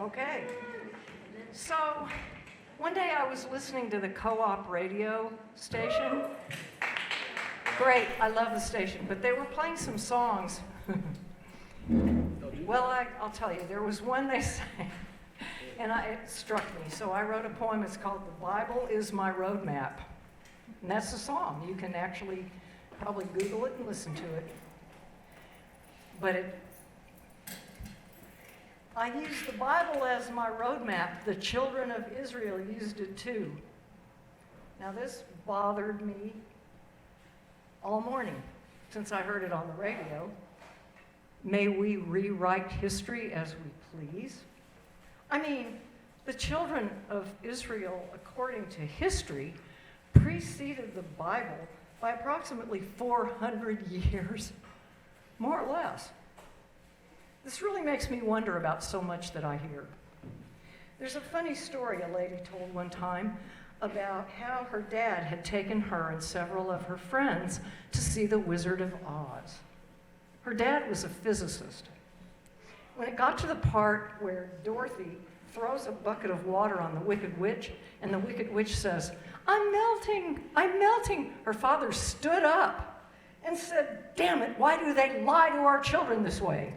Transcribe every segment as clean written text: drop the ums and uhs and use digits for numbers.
Okay. So, one day I was listening to the co-op radio station. Great, I love the station, but they were playing some songs. Well, I'll tell you, there was one they sang, and it struck me. So I wrote a poem. It's called "The Bible Is My Roadmap," and that's the song. You can actually probably Google it and listen to it. But I use the Bible as my roadmap. The children of Israel used it too. Now this bothered me all morning since I heard it on the radio. May we rewrite history as we please? I mean, the children of Israel, according to history, preceded the Bible by approximately 400 years, more or less. This really makes me wonder about so much that I hear. There's a funny story a lady told one time about how her dad had taken her and several of her friends to see The Wizard of Oz. Her dad was a physicist. When it got to the part where Dorothy throws a bucket of water on the Wicked Witch, and the Wicked Witch says, "I'm melting, I'm melting," her father stood up and said, "Damn it, why do they lie to our children this way?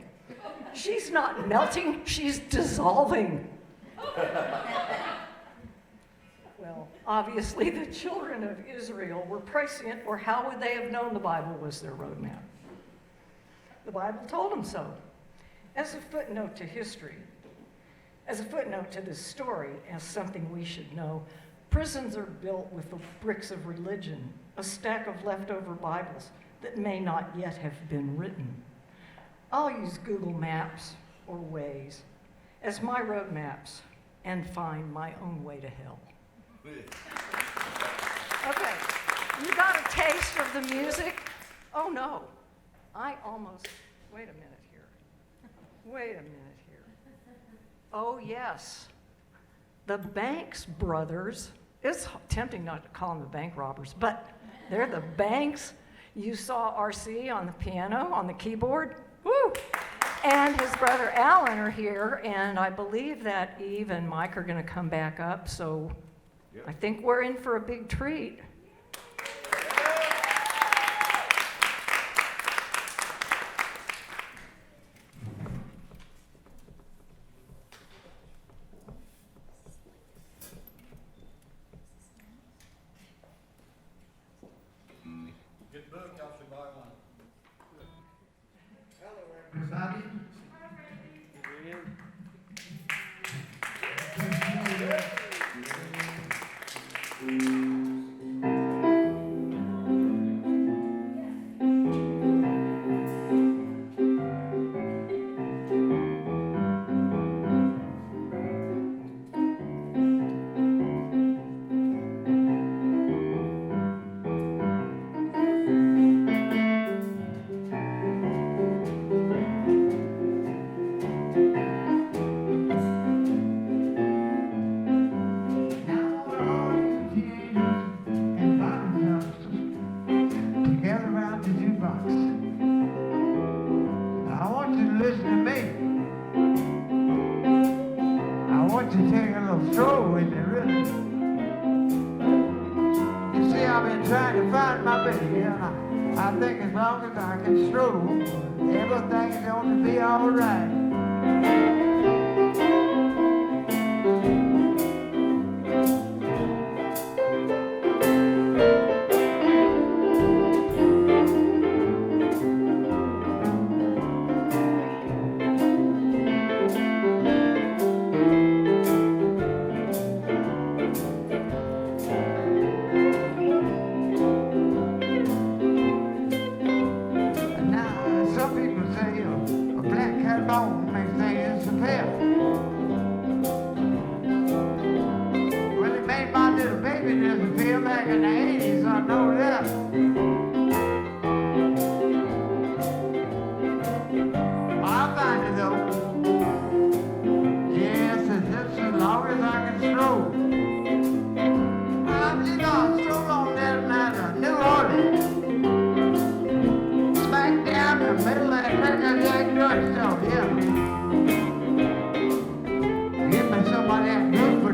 She's not melting, she's dissolving." Well, obviously the children of Israel were prescient, or how would they have known the Bible was their roadmap? The Bible told them so. As a footnote to history, as a footnote to this story, as something we should know, prisons are built with the bricks of religion, a stack of leftover Bibles that may not yet have been written. I'll use Google Maps or Waze as my road maps and find my own way to hell. Okay, you got a taste of the music? Oh no, wait a minute here. Oh yes, the Banks brothers. It's tempting not to call them the bank robbers, but they're the Banks. You saw RC on the piano, on the keyboard. Woo! And his brother Alan are here, and I believe that Eve and Mike are going to come back up, so yep. I think we're in for a big treat.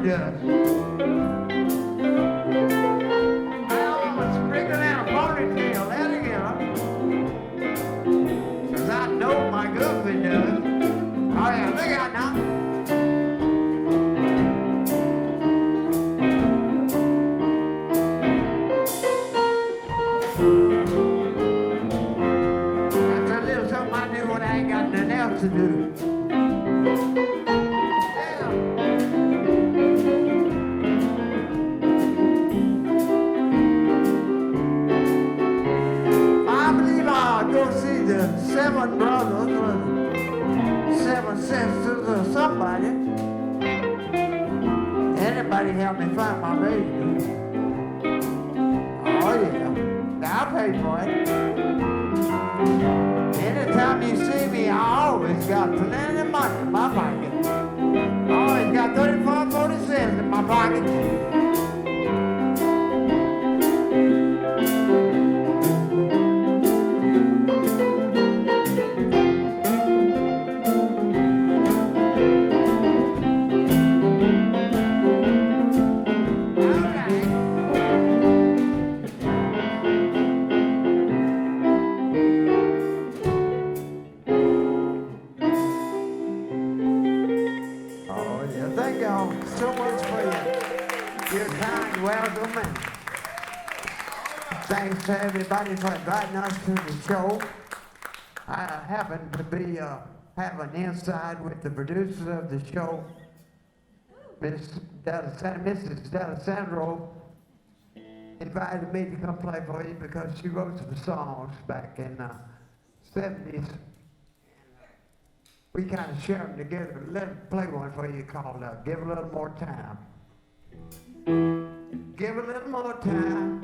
does. Now I'm gonna sprinkle down a ponytail altogether. 'Cause I know my girlfriend does. Oh yeah, look out now. That's a little something I do when I ain't got nothing else to do. Seven brothers or seven sisters or somebody. Anybody help me find my baby? Oh yeah, I'll pay for it. Anytime you see me, I always got plenty of money in my pocket. I always got 34, 40 cents in my pocket. Thank y'all so much for your kind welcome, and thanks to everybody for inviting us to the show. I happen to be having inside with the producer of the show, Mrs. Dallesandro, invited me to come play for you because she wrote some songs back in the 70s. We kind of share them together. Let me play one for you called Give a Little More Time. Give a little more time.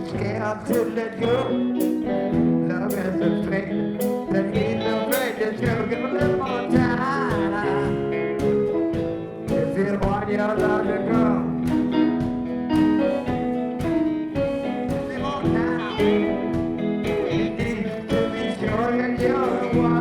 Scared to let go. Love is a fate that ain't afraid to show. Give a little more time. If you want your love to grow. Give a little more time. You need to be sure that you're the one.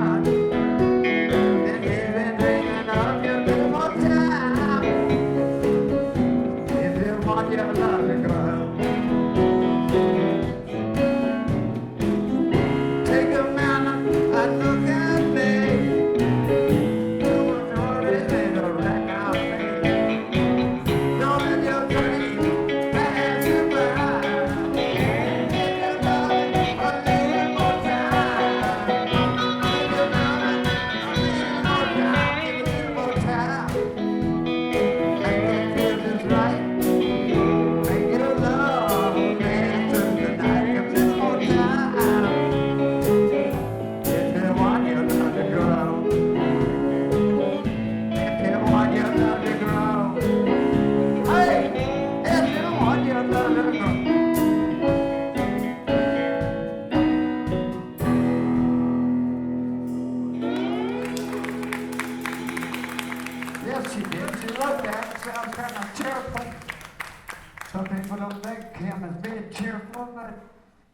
Some people don't think Kim is being cheerful, but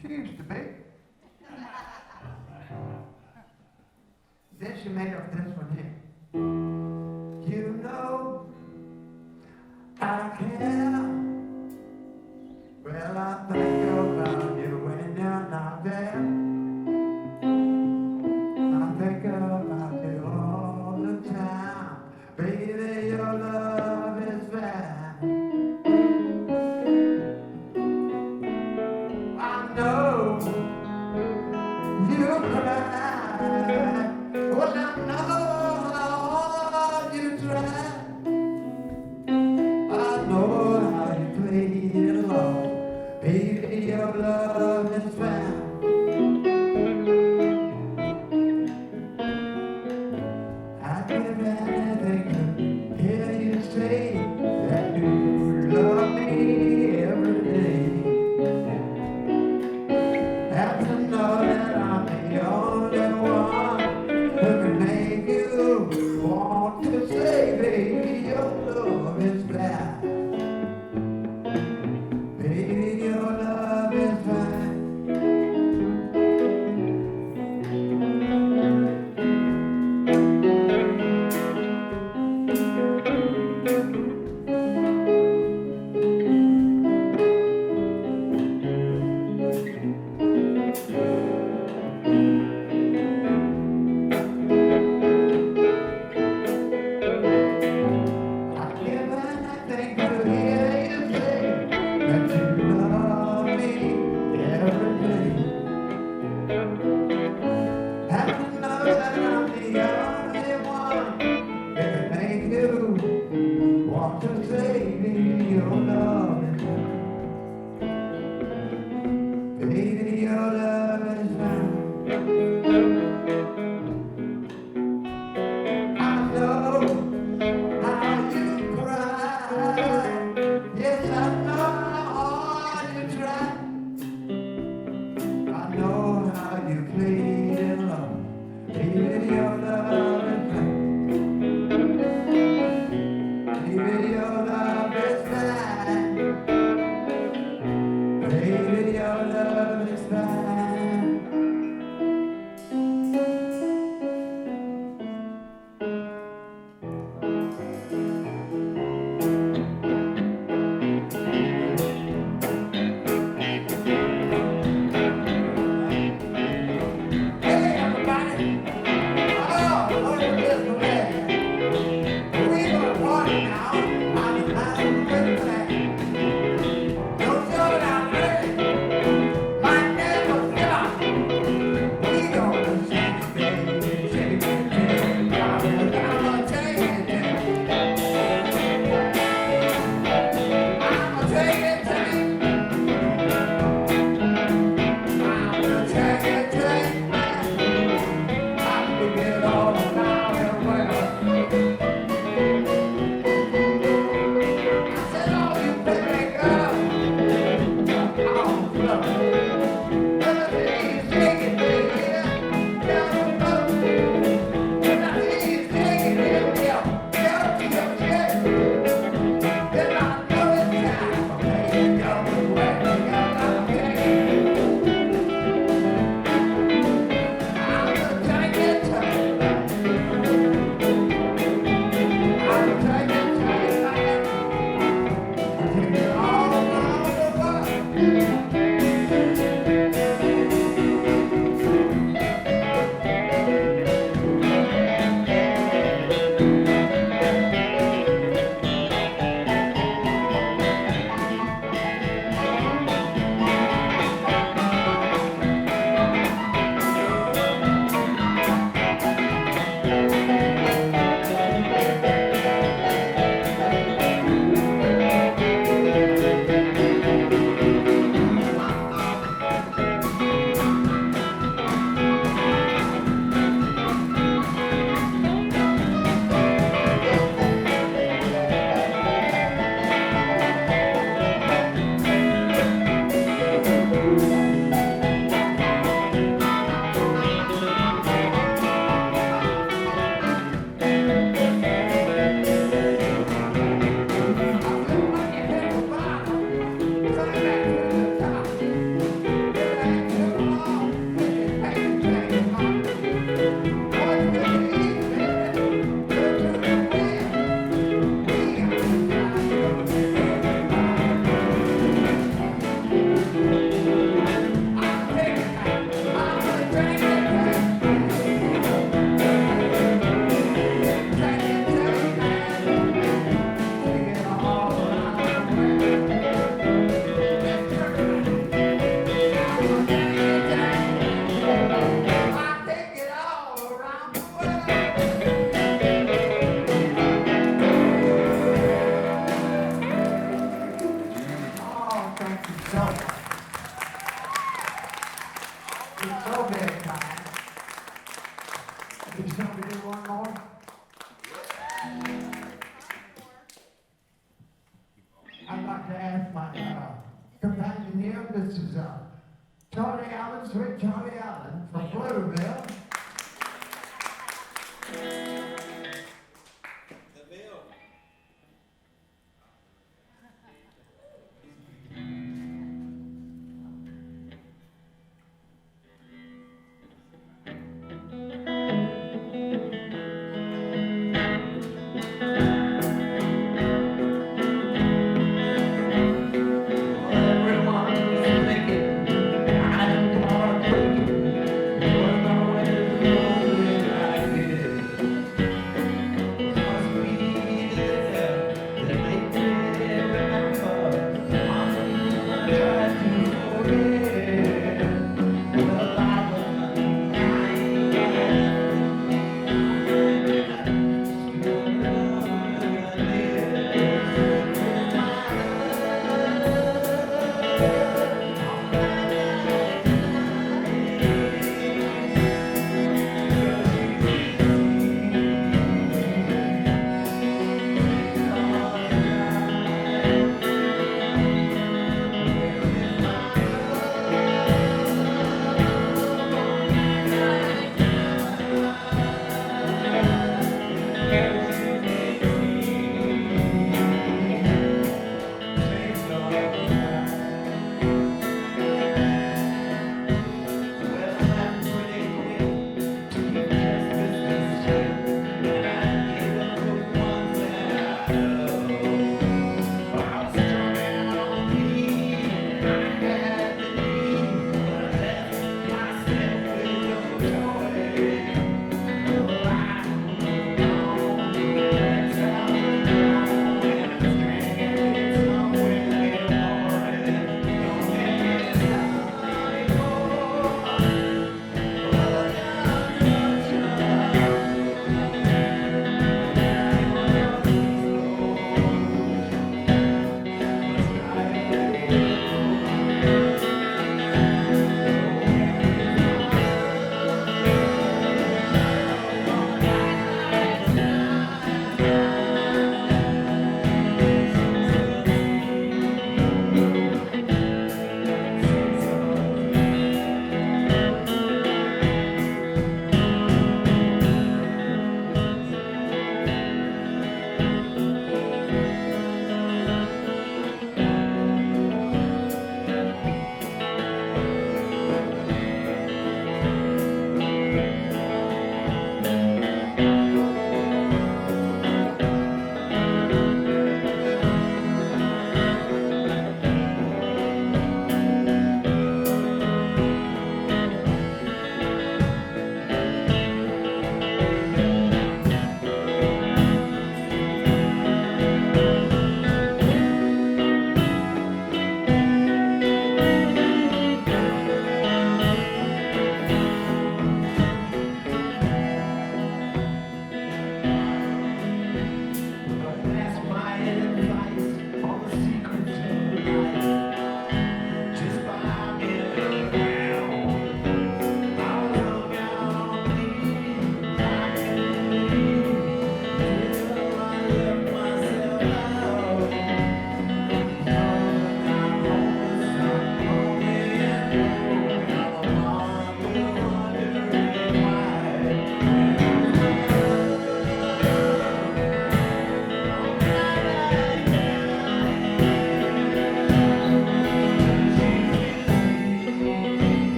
she used to be. Then she made up this one here. You know I care. Well, I think about you when you're not there. I think about you all the time. Baby, your love is bad. You cry, well I know Baby, your love is fine. Baby, your love is fine. Baby, your love is fine. Hey, everybody. Oh, look at this man. We're gonna party now. I'm good plan. Don't show it out there. My name was Philip. We gonna shake it, baby, shake it, baby. I'm gonna take it, baby. I'm gonna take it, baby. I'm gonna take it, baby. I'm gonna get all around and well. I said, oh, you pretty girl. Oh, look. Look at me, shake it, baby. Yeah, look. Look at me, shake it, baby. Yeah, yeah, yeah. Then I know it's time for me to go away. I'm gonna take it. I'm gonna take it, take it. I'm gonna take it, take it. Take it all around the world. I'd like to ask my companion here, this is Charlie Allen, sweet Charlie Allen from Flutterville. Everyone's thinking I'm gonna take it.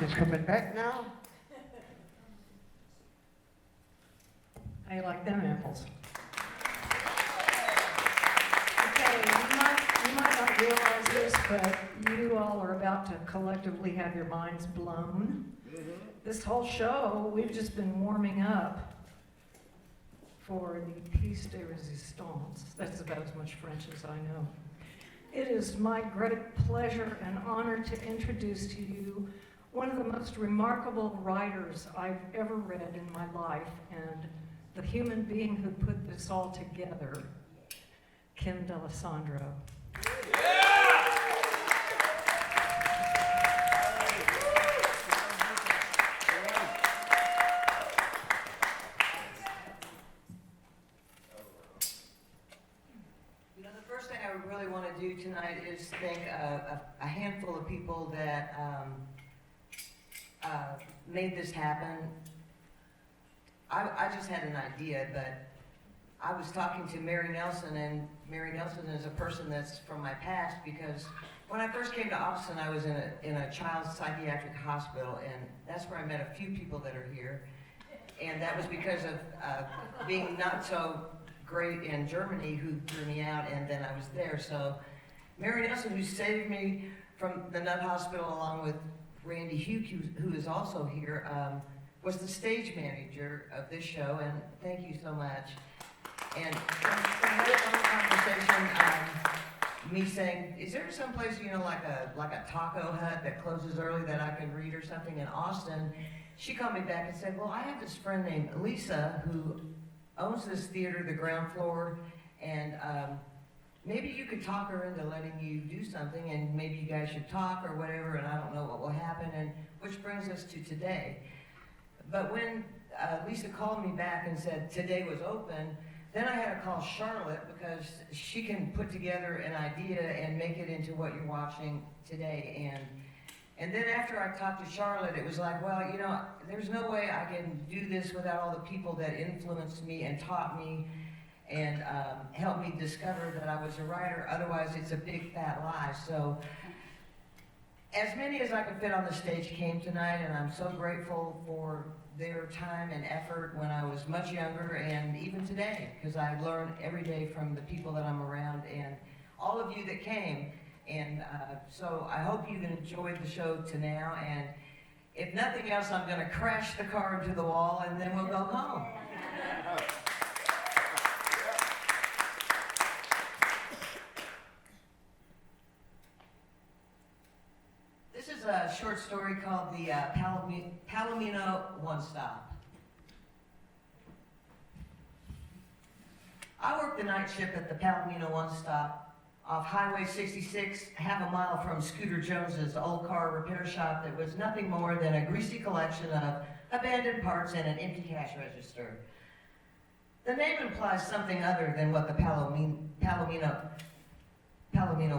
is coming back now. How you like them apples? Okay, you might not realize this, but you all are about to collectively have your minds blown. This whole show, we've just been warming up for the piece de resistance. That's about as much French as I know. It is my great pleasure and honor to introduce to you one of the most remarkable writers I've ever read in my life, and the human being who put this all together, Kim Dallesandro. Really want to do tonight is thank a handful of people that made this happen. I just had an idea, but I was talking to Mary Nelson, and Mary Nelson is a person that's from my past, because when I first came to Austin, I was in a child's psychiatric hospital, and that's where I met a few people that are here, and that was because of being not so great in Germany, who threw me out, and then I was there. So Mary Nelson, who saved me from the Nut Hospital, along with Randy Hugh, who is also here, was the stage manager of this show, and thank you so much. And we had a fun conversation, me saying, is there some place, like a taco hut that closes early that I could read or something in Austin? She called me back and said, well, I have this friend named Lisa who owns this theater, the ground floor, and maybe you could talk her into letting you do something, and maybe you guys should talk or whatever, and I don't know what will happen, and which brings us to today. But when Lisa called me back and said today was open, then I had to call Charlotte, because she can put together an idea and make it into what you're watching today. And then after I talked to Charlotte, it was like, well, there's no way I can do this without all the people that influenced me and taught me and helped me discover that I was a writer. Otherwise, it's a big fat lie. So as many as I could fit on the stage came tonight, and I'm so grateful for their time and effort when I was much younger, and even today, because I learn every day from the people that I'm around and all of you that came. And so I hope you've enjoyed the show to now, and if nothing else, I'm going to crash the car into the wall, and then we'll go home. This is a short story called the Palomino One Stop. I worked the night shift at the Palomino One Stop off Highway 66, half a mile from Scooter Jones's old car repair shop that was nothing more than a greasy collection of abandoned parts and an empty cash register. The name implies something other than what the Palomino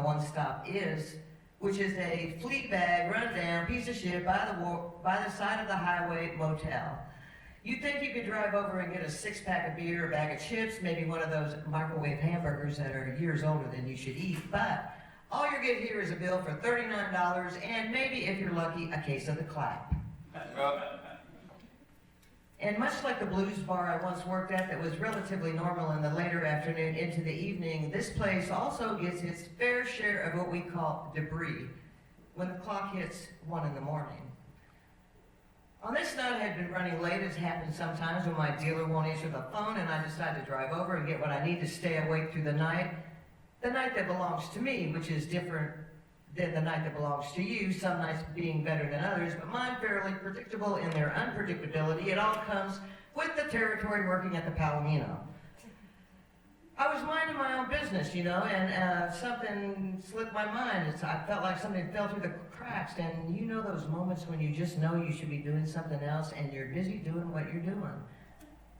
One Stop is, which is a fleet bag, run-down piece of shit by the side of the highway motel. You'd think you could drive over and get a six-pack of beer, a bag of chips, maybe one of those microwave hamburgers that are years older than you should eat, but all you get here is a bill for $39 and maybe, if you're lucky, a case of the clap. And much like the blues bar I once worked at that was relatively normal in the later afternoon into the evening, this place also gets its fair share of what we call debris when the clock hits 1 in the morning. On this night, I had been running late, as happens sometimes when my dealer won't answer the phone, and I decide to drive over and get what I need to stay awake through the night that belongs to me, which is different than the night that belongs to you, some nights being better than others, but mine fairly predictable in their unpredictability. It all comes with the territory working at the Palomino. I was minding my own business, and something slipped my mind. I felt like something fell through the cracks, and those moments when you just know you should be doing something else and you're busy doing what you're doing.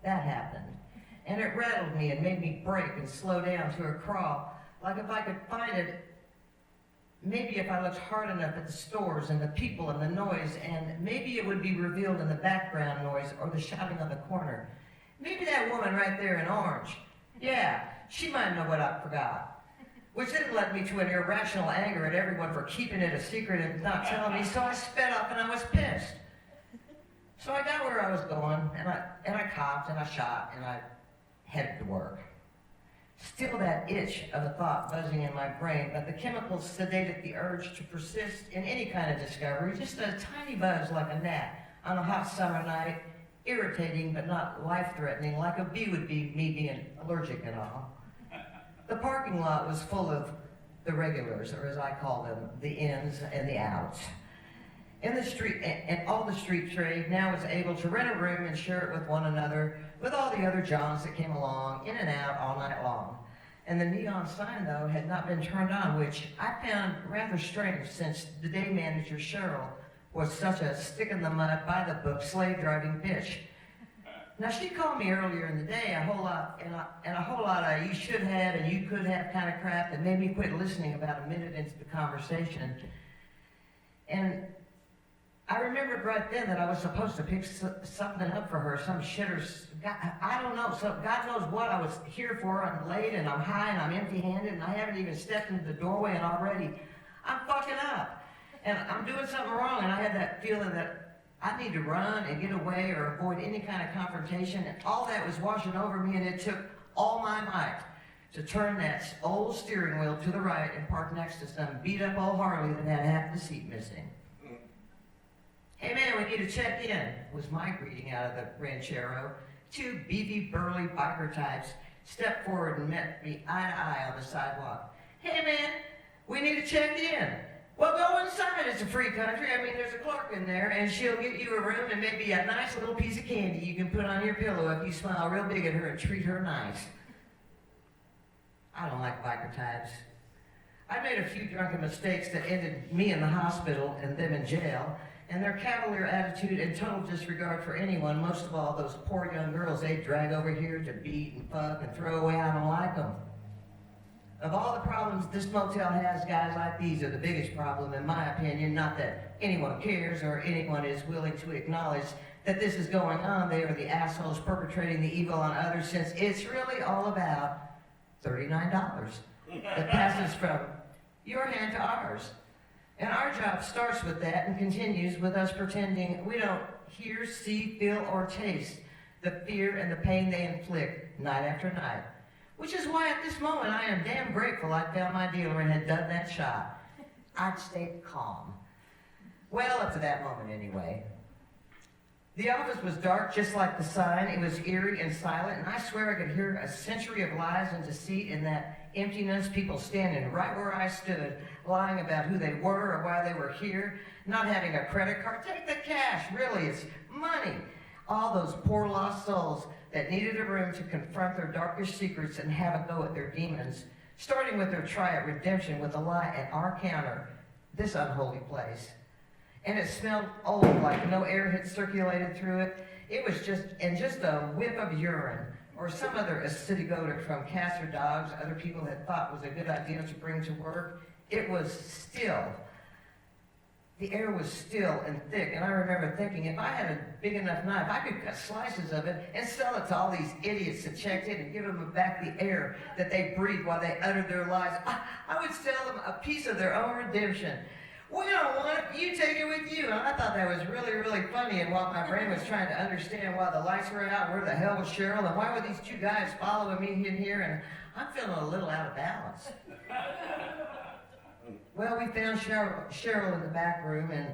That happened. And it rattled me and made me brake and slow down to a crawl, like if I could find it, maybe if I looked hard enough at the stores and the people and the noise, and maybe it would be revealed in the background noise or the shouting on the corner. Maybe that woman right there in orange. Yeah, she might know what I forgot. which then led me to an irrational anger at everyone for keeping it a secret and not telling me, so I sped up and I was pissed. So I got where I was going, and I copped, and I shot, and I headed to work. Still that itch of a thought buzzing in my brain, but the chemicals sedated the urge to persist in any kind of discovery, just a tiny buzz like a gnat on a hot summer night, irritating but not life-threatening, like a bee would be, me being allergic and all. The parking lot was full of the regulars, or as I call them, the ins and the outs. In the street, and all the street trade now was able to rent a room and share it with one another, with all the other Johns that came along, in and out all night long. And the neon sign, though, had not been turned on, which I found rather strange since the day manager, Cheryl, was such a stick-in-the-mud, by-the-book, slave-driving bitch. Now, she called me earlier in the day a whole lot of you should have and you could have kind of crap that made me quit listening about a minute into the conversation. And I remembered right then that I was supposed to pick something up for her, some shitter's, I don't know, so God knows what I was here for. I'm late and I'm high and I'm empty-handed and I haven't even stepped into the doorway and already I'm fucking up. And I'm doing something wrong and I had that feeling that I need to run and get away or avoid any kind of confrontation, and all that was washing over me, and it took all my might to turn that old steering wheel to the right and park next to some beat-up old Harley that had half the seat missing. Hey man, we need to check in, was my greeting out of the Ranchero. Two beefy, burly biker types stepped forward and met me eye to eye on the sidewalk. Hey man, we need to check in. Well, go inside. It's a free country. I mean, there's a clerk in there, and she'll get you a room and maybe a nice little piece of candy you can put on your pillow if you smile real big at her and treat her nice. I don't like biker types. I made a few drunken mistakes that ended me in the hospital and them in jail, and their cavalier attitude and total disregard for anyone, most of all those poor young girls they drag over here to beat and fuck and throw away, I don't like them. Of all the problems this motel has, guys like these are the biggest problem, in my opinion. Not that anyone cares or anyone is willing to acknowledge that this is going on. They are the assholes perpetrating the evil on others, since it's really all about $39 that passes from your hand to ours. And our job starts with that and continues with us pretending we don't hear, see, feel, or taste the fear and the pain they inflict night after night. Which is why at this moment I am damn grateful I found my dealer and had done that shot. I'd stayed calm. Well, up to that moment anyway. The office was dark, just like the sign. It was eerie and silent, and I swear I could hear a century of lies and deceit in that emptiness, people standing right where I stood, lying about who they were or why they were here, not having a credit card. Take the cash, really, it's money. All those poor lost souls that needed a room to confront their darkest secrets and have a go at their demons, starting with their try at redemption with a lie at our counter, this unholy place. And it smelled old, like no air had circulated through it. It was just a whiff of urine, or some other acidic odor from cats or dogs other people had thought was a good idea to bring to work. It was still. The air was still and thick, and I remember thinking, if I had a big enough knife, I could cut slices of it and sell it to all these idiots that checked in and give them back the air that they breathed while they uttered their lies. I would sell them a piece of their own redemption. We don't want it, you take it with you. And I thought that was really, really funny, and while my brain was trying to understand why the lights were out, where the hell was Cheryl, and why were these two guys following me in here, and I'm feeling a little out of balance. Well, we found Cheryl in the back room, and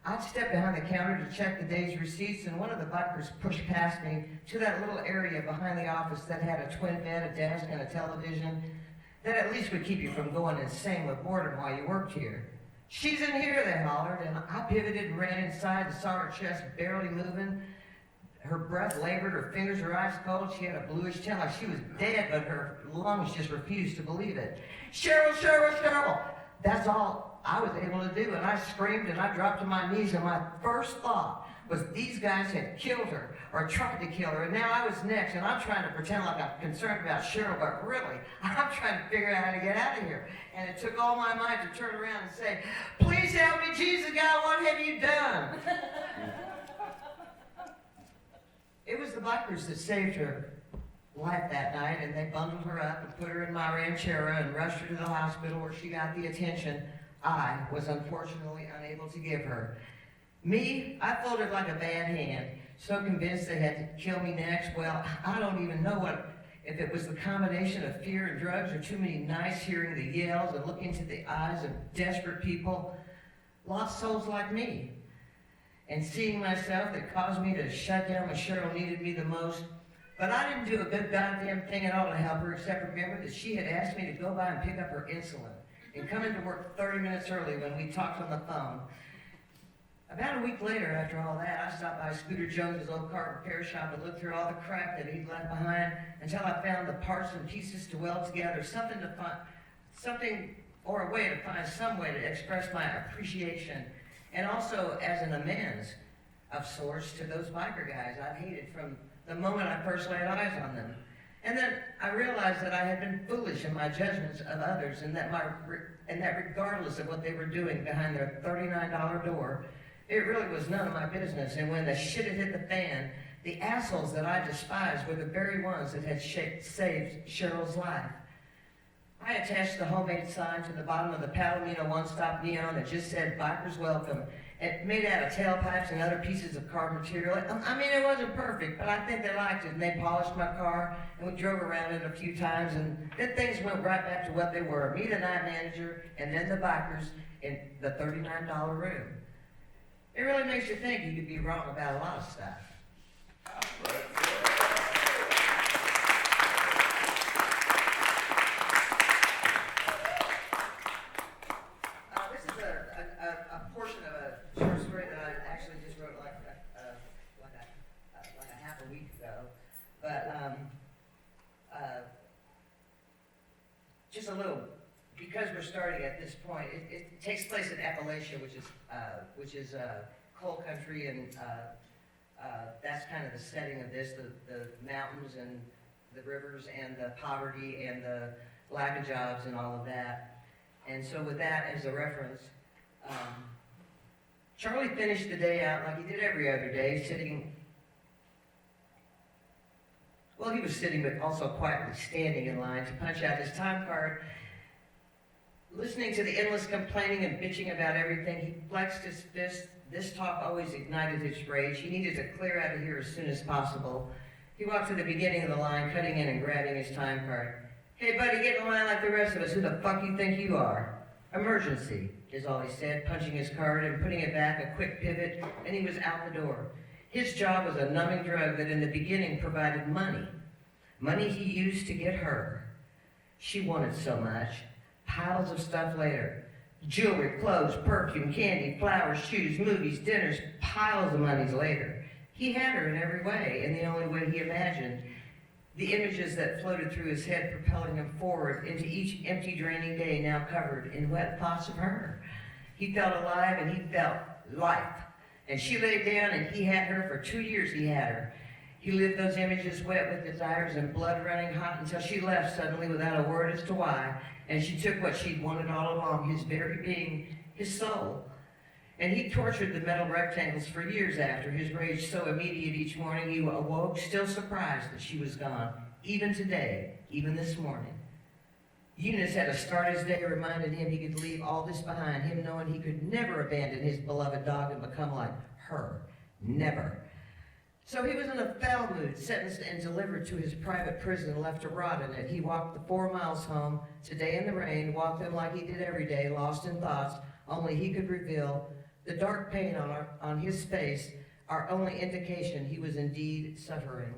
I'd stepped behind the counter to check the day's receipts, and one of the bikers pushed past me to that little area behind the office that had a twin bed, a desk, and a television that at least would keep you from going insane with boredom while you worked here. She's in here, they hollered, and I pivoted and ran inside and saw her chest barely moving. Her breath labored, her fingers were ice cold. She had a bluish tint like she was dead, but her lungs just refused to believe it. Cheryl, Cheryl, Cheryl! That's all I was able to do, and I screamed and I dropped to my knees, and my first thought was these guys had killed her or tried to kill her, and now I was next, and I'm trying to pretend like I'm concerned about Cheryl, but really, I'm trying to figure out how to get out of here. And it took all my might to turn around and say, please help me, Jesus God, what have you done? It was the bikers that saved her. life that night, and they bundled her up and put her in my ranchera and rushed her to the hospital where she got the attention I was unfortunately unable to give her. Me, I folded like a bad hand, so convinced they had to kill me next. Well, I don't even know if it was the combination of fear and drugs or too many nights hearing the yells and looking into the eyes of desperate people, lost souls like me, and seeing myself that caused me to shut down when Cheryl needed me the most. But I didn't do a good goddamn thing at all to help her, except remember that she had asked me to go by and pick up her insulin and come into work 30 minutes early when we talked on the phone. About a week later, after all that, I stopped by Scooter Jones's old car repair shop and looked through all the crap that he'd left behind until I found the parts and pieces to weld together, something or a way to find some way to express my appreciation, and also as an amends of sorts to those biker guys I'd hated from the moment I first laid eyes on them. And then I realized that I had been foolish in my judgments of others, and that regardless of what they were doing behind their $39 door, it really was none of my business. And when the shit had hit the fan, the assholes that I despised were the very ones that had saved Cheryl's life. I attached the homemade sign to the bottom of the Palomino one-stop neon that just said, "Bikers Welcome." It made out of tailpipes and other pieces of car material. I mean, it wasn't perfect, but I think they liked it, and they polished my car, and we drove around it a few times, and then things went right back to what they were. Me, the night manager, and then the bikers in the $39 room. It really makes you think you could be wrong about a lot of stuff. This is a portion of a short story that I actually just wrote like a half a week ago. But just a little, because we're starting at this point, it takes place in Appalachia, which is coal country, and that's kind of the setting of this, the mountains and the rivers and the poverty and the lack of jobs and all of that. And so with that as a reference, Charlie finished the day out like he did every other day, he was sitting, but also quietly standing in line to punch out his time card. Listening to the endless complaining and bitching about everything, he flexed his fist. This talk always ignited his rage. He needed to clear out of here as soon as possible. He walked to the beginning of the line, cutting in and grabbing his time card. "Hey, buddy, get in line like the rest of us. Who the fuck you think you are?" "Emergency," is all he said, punching his card and putting it back, a quick pivot, and he was out the door. His job was a numbing drug that in the beginning provided money. Money he used to get her. She wanted so much. Piles of stuff later. Jewelry, clothes, perfume, candy, flowers, shoes, movies, dinners, piles of monies later. He had her in every way, in the only way he imagined. The images that floated through his head propelling him forward into each empty, draining day now covered in wet thoughts of her. He felt alive and he felt life. And she laid down and he had her. For 2 years he had her. He lived those images wet with desires and blood running hot until she left suddenly without a word as to why. And she took what she'd wanted all along, his very being, his soul. And he tortured the metal rectangles for years after, his rage so immediate each morning he awoke, still surprised that she was gone. Even today, even this morning. Eunice had to start his day reminding him he could leave all this behind, him knowing he could never abandon his beloved dog and become like her. Never. So he was in a foul mood, sentenced and delivered to his private prison, left to rot in it. He walked the 4 miles home, today in the rain, walked them like he did every day, lost in thoughts, only he could reveal the dark pain on his face, our only indication he was indeed suffering.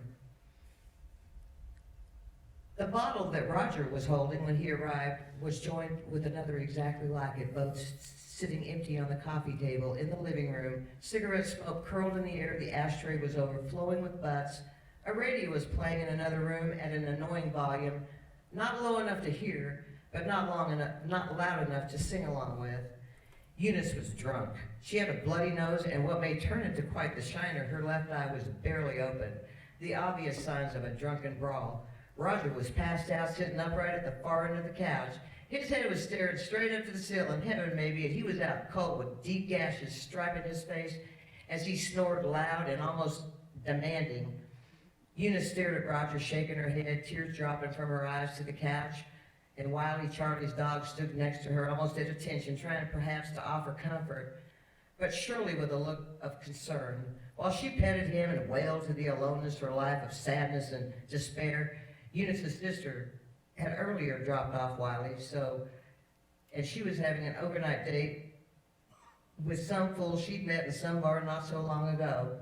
The bottle that Roger was holding when he arrived was joined with another exactly like it, both sitting empty on the coffee table in the living room. Cigarette smoke curled in the air, the ashtray was overflowing with butts. A radio was playing in another room at an annoying volume, not low enough to hear, but not loud enough to sing along with. Eunice was drunk. She had a bloody nose, and what may turn into quite the shiner, her left eye was barely open, the obvious signs of a drunken brawl. Roger was passed out, sitting upright at the far end of the couch. His head was staring straight up to the ceiling, heaven maybe, and he was out cold with deep gashes striping his face as he snored loud and almost demanding. Eunice stared at Roger, shaking her head, tears dropping from her eyes to the couch. And Wiley, Charlie's dog, stood next to her, almost at attention, trying perhaps to offer comfort, but surely with a look of concern. While she petted him and wailed to the aloneness of her life of sadness and despair, Eunice's sister had earlier dropped off Wiley, and she was having an overnight date with some fool she'd met in some bar not so long ago.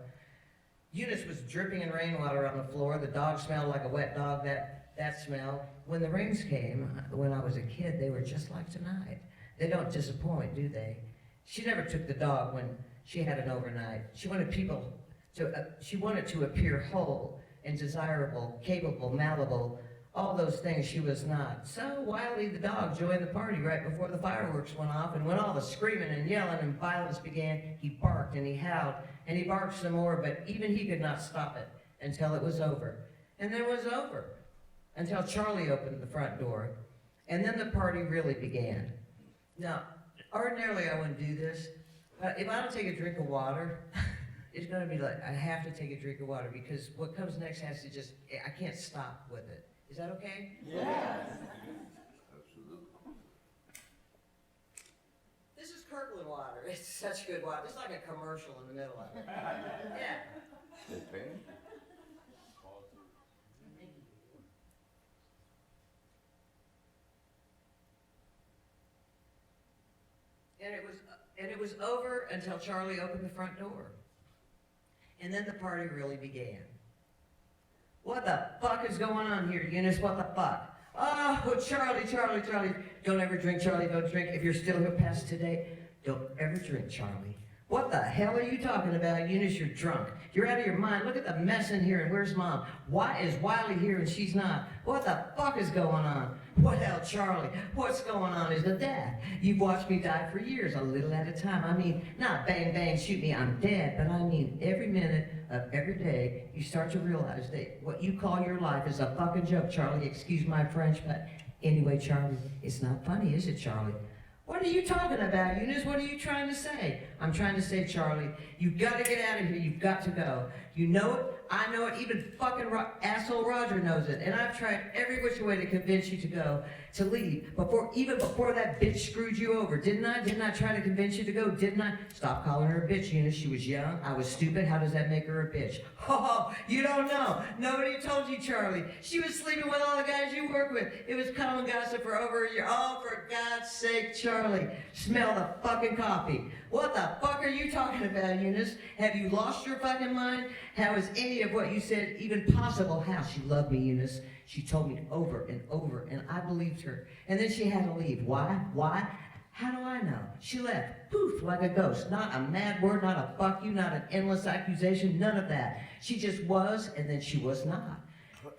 Eunice was dripping in rainwater on the floor. The dog smelled like a wet dog, that smell. When the rains came, when I was a kid, they were just like tonight. They don't disappoint, do they? She never took the dog when she had an overnight. She wanted to appear whole and desirable, capable, malleable, all those things she was not. So Wiley the dog joined the party right before the fireworks went off, and when all the screaming and yelling and violence began, he barked and he howled, and he barked some more, but even he could not stop it until it was over. And then it was over until Charlie opened the front door, and then the party really began. Now, ordinarily I wouldn't do this, but if I don't take a drink of water, it's gonna be like, I have to take a drink of water because what comes next has to just, I can't stop with it. Is that okay? Yes. This is Kirkland water. It's such good water. It's like a commercial in the middle of it. Yeah. And it was over until Charlie opened the front door. And then the party really began. What the fuck is going on here, Eunice? What the fuck? Oh, Charlie. Don't ever drink, Charlie. Don't drink. If you're still here past today, don't ever drink, Charlie. What the hell are you talking about, Eunice? You're drunk. You're out of your mind. Look at the mess in here, and where's Mom? Why is Wiley here and she's not? What the fuck is going on? What hell, Charlie? What's going on? Is it that? You've watched me die for years, a little at a time. I mean, not bang, bang, shoot me, I'm dead, but I mean every minute of every day, you start to realize that what you call your life is a fucking joke, Charlie. Excuse my French, but anyway, Charlie, it's not funny, is it, Charlie? What are you talking about, Eunice? What are you trying to say? I'm trying to say, Charlie, you've got to get out of here. You've got to go. You know it. I know it. Even fucking asshole Roger knows it. And I've tried every which way to convince you to go, to leave. Even before that bitch screwed you over, didn't I? Didn't I try to convince you to go? Didn't I? Stop calling her a bitch, Eunice. She was young. I was stupid. How does that make her a bitch? Oh, you don't know. Nobody told you, Charlie. She was sleeping with all the guys you work with. It was common gossip for over a year. Oh, for God's sake, Charlie. Smell the fucking coffee. What the fuck are you talking about, Eunice? Have you lost your fucking mind? How is any of what you said even possible? How? She loved me, Eunice. She told me over and over, and I believed her. And then she had to leave. Why? Why? How do I know? She left, poof, like a ghost. Not a mad word, not a fuck you, not an endless accusation, none of that. She just was, and then she was not.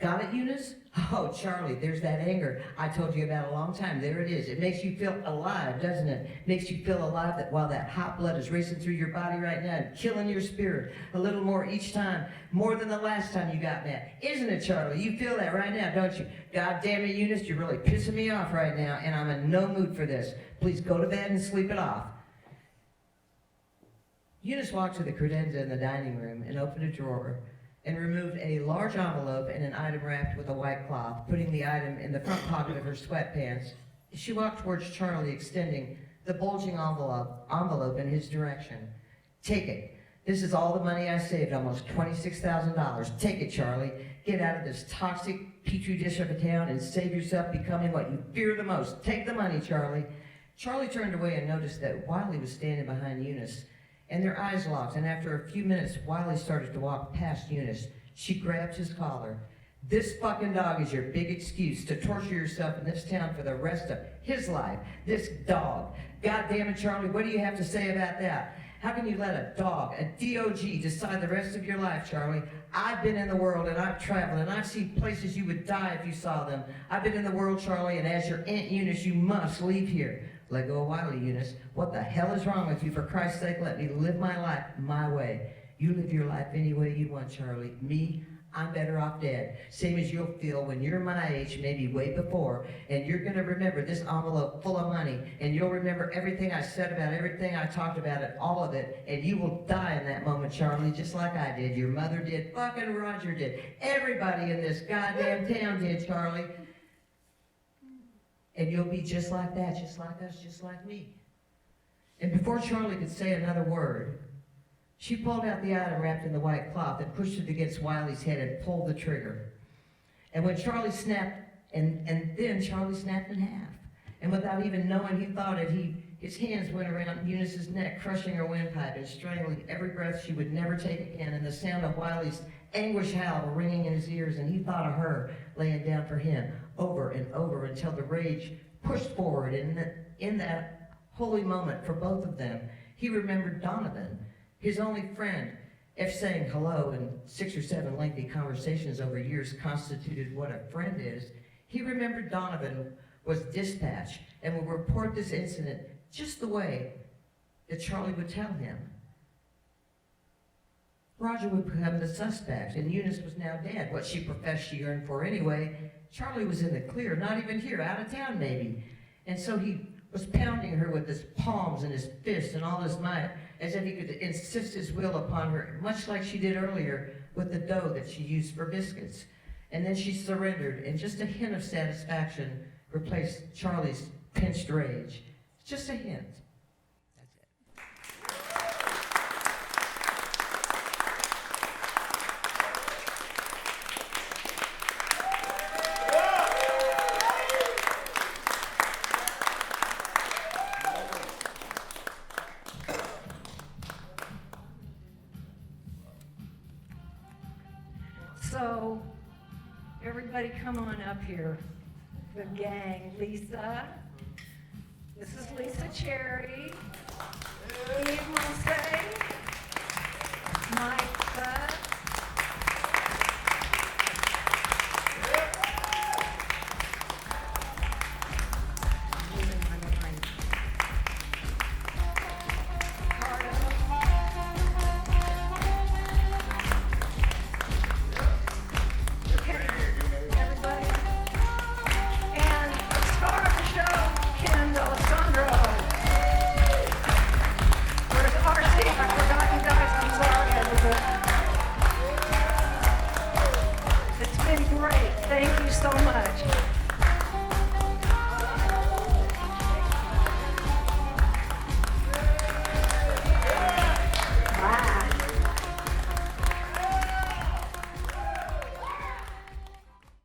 Got it, Eunice? Oh, Charlie, there's that anger I told you about a long time. There it is. It makes you feel alive, doesn't it? Makes you feel alive that while that hot blood is racing through your body right now and killing your spirit a little more each time, more than the last time you got mad. Isn't it, Charlie? You feel that right now, don't you? God damn it, Eunice, you're really pissing me off right now, and I'm in no mood for this. Please go to bed and sleep it off. Eunice walked to the credenza in the dining room and opened a drawer and removed a large envelope and an item wrapped with a white cloth, putting the item in the front pocket of her sweatpants. She walked towards Charlie, extending the bulging envelope in his direction. Take it. This is all the money I saved, almost $26,000. Take it, Charlie. Get out of this toxic petri dish of a town and save yourself becoming what you fear the most. Take the money, Charlie. Charlie turned away and noticed that Wiley was standing behind Eunice, and their eyes locked, and after a few minutes, Wiley started to walk past Eunice. She grabbed his collar. This fucking dog is your big excuse to torture yourself in this town for the rest of his life. This dog. God damn it, Charlie, what do you have to say about that? How can you let a dog, a D-O-G, decide the rest of your life, Charlie? I've been in the world, and I've traveled, and I've seen places you would die if you saw them. I've been in the world, Charlie, and as your Aunt Eunice, you must leave here. Let go of Wiley, Eunice. What the hell is wrong with you? For Christ's sake, let me live my life my way. You live your life any way you want, Charlie. Me, I'm better off dead. Same as you'll feel when you're my age, maybe way before, and you're gonna remember this envelope full of money, and you'll remember everything I said about everything I talked about it, all of it, and you will die in that moment, Charlie, just like I did. Your mother did, fucking Roger did. Everybody in this goddamn town did, Charlie. And you'll be just like that, just like us, just like me. And before Charlie could say another word, she pulled out the item wrapped in the white cloth and pushed it against Wiley's head and pulled the trigger. And when Charlie snapped, and then Charlie snapped in half. And without even knowing he thought it, his hands went around Eunice's neck, crushing her windpipe and strangling every breath she would never take again. And the sound of Wiley's anguish howl ringing in his ears, and he thought of her laying down for him over and over until the rage pushed forward. And in that holy moment for both of them, he remembered Donovan, his only friend. If saying hello and 6 or 7 lengthy conversations over years constituted what a friend is, he remembered Donovan was dispatched and would report this incident just the way that Charlie would tell him. Roger would become the suspect, and Eunice was now dead, what she professed she yearned for anyway. Charlie was in the clear, not even here, out of town maybe. And so he was pounding her with his palms and his fists and all his might, as if he could insist his will upon her, much like she did earlier with the dough that she used for biscuits. And then she surrendered, and just a hint of satisfaction replaced Charlie's pinched rage. Just a hint. That's it. So, everybody come on up here. The gang, Lisa. This is Lisa Cherry. Eve Monsey. Micah. Losing my mind. Carter. Okay, everybody. And the star of the show, Ken Dallesandro. Where's RC? I forgot you guys. I'm sorry. It's been great. Thank you so much.